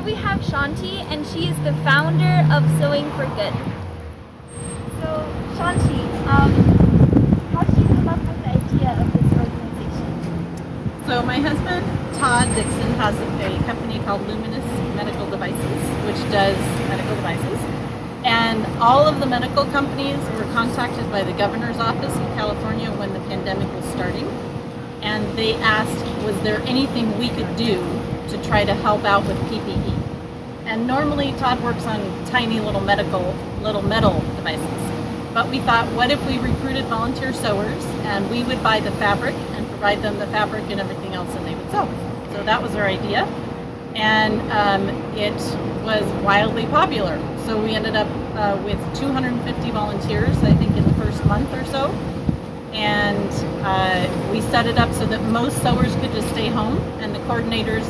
we have Shanti, and she is the founder of Sewing4Good. So, Shanti, how did you come up with the idea of this organization? So my husband, Todd Dixon, has a company called Luminous Medical Devices, which does medical devices. And all of the medical companies were contacted by the governor's office in California when the pandemic was starting. And they asked, was there anything we could do to try to help out with PPE? And normally Todd works on tiny little metal devices. But we thought, what if we recruited volunteer sewers and we would buy the fabric and provide them the fabric and everything else and they would sew. So that was our idea. And it was wildly popular. So we ended up with 250 volunteers, I think, in the first month or so. And we set it up so that most sewers could just stay home, and the coordinators,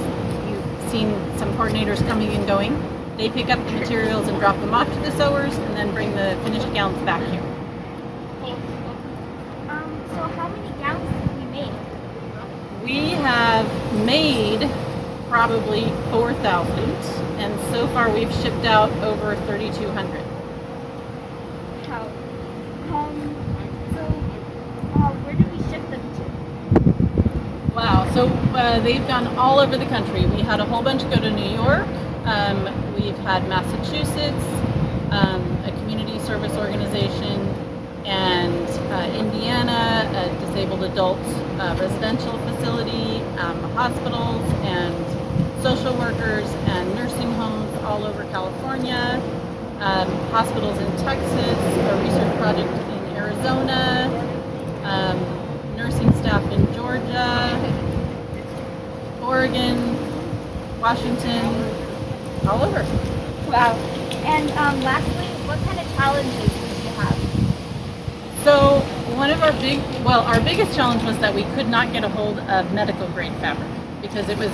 you've seen some coordinators coming and going, they pick up the materials and drop them off to the sewers and then bring the finished gowns back here. So how many gowns have we made? We have made probably 4,000, and so far we've shipped out over 3,200. Wow. Where do we ship them to? Wow, so they've gone all over the country. We had a whole bunch go to New York. We've had Massachusetts, a community service organization, and Indiana, a disabled adult residential facility, hospitals, and social workers and nursing homes all over California, hospitals in Texas, a research project in Arizona, nursing staff in Georgia, Oregon, Washington, all over. Wow. And lastly, what kind of challenges did you have? So one of our biggest challenge was that we could not get a hold of medical grade fabric because it was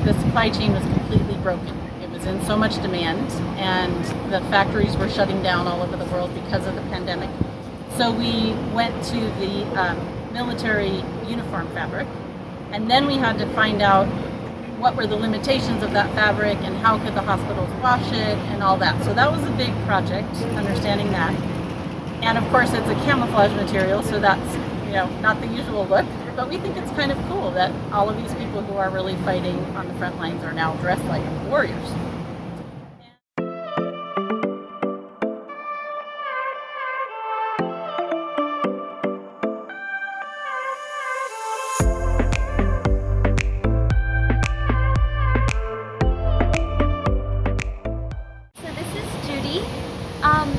the supply chain was completely broken. It was in so much demand, and the factories were shutting down all over the world because of the pandemic. So we went to the military uniform fabric, and then we had to find out what were the limitations of that fabric and how could the hospitals wash it and all that. So that was a big project, understanding that. And of course it's a camouflage material, so that's not the usual look, but we think it's kind of cool that all of these people who are really fighting on the front lines are now dressed like warriors.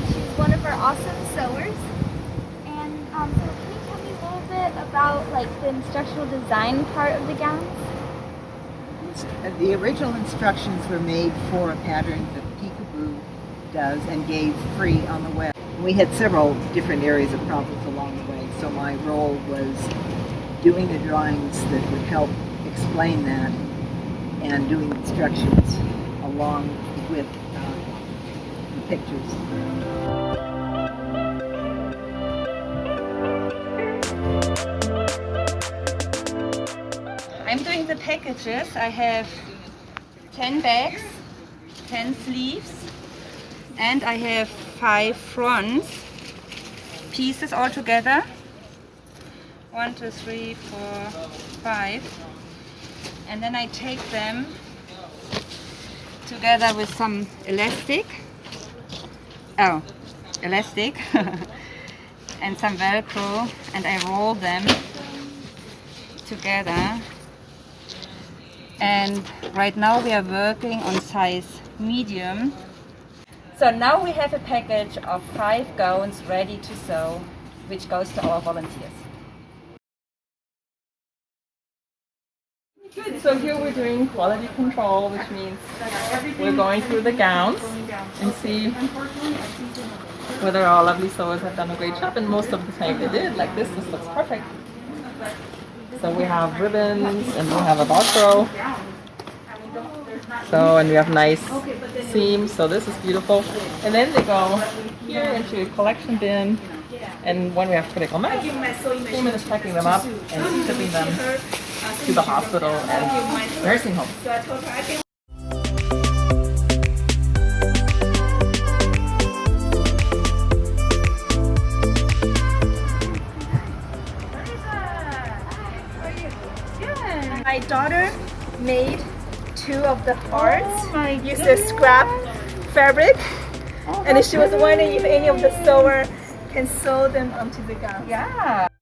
She's one of our awesome sewers, and so can you tell me a little bit about the instructional design part of the gowns? The original instructions were made for a pattern that Peekaboo does and gave free on the web. We had several different areas of problems along the way, so my role was doing the drawings that would help explain that and doing instructions along with pictures. I'm doing the packages. I have 10 bags, 10 sleeves, and I have 5 fronts pieces all together. 1, 2, 3, 4, 5. And then I take them together with some elastic and some Velcro, and I roll them together. And right now we are working on size medium. So now we have a package of 5 gowns ready to sew, which goes to our volunteers. Good. So here we're doing quality control, which means we're going through the gowns and see whether our lovely sewers have done a great job, and most of the time they did. Like this looks perfect. So we have ribbons and we have a Velcro. So, and we have nice seams, so this is beautiful. And then they go here into a collection bin, and when we have critical mass, Freeman is packing them up and shipping them to the hospital and nursing home. my daughter made 2 of the parts. Oh my Used the scrap fabric, and she was wondering if any of the sewer can sew them onto the gown. Yeah.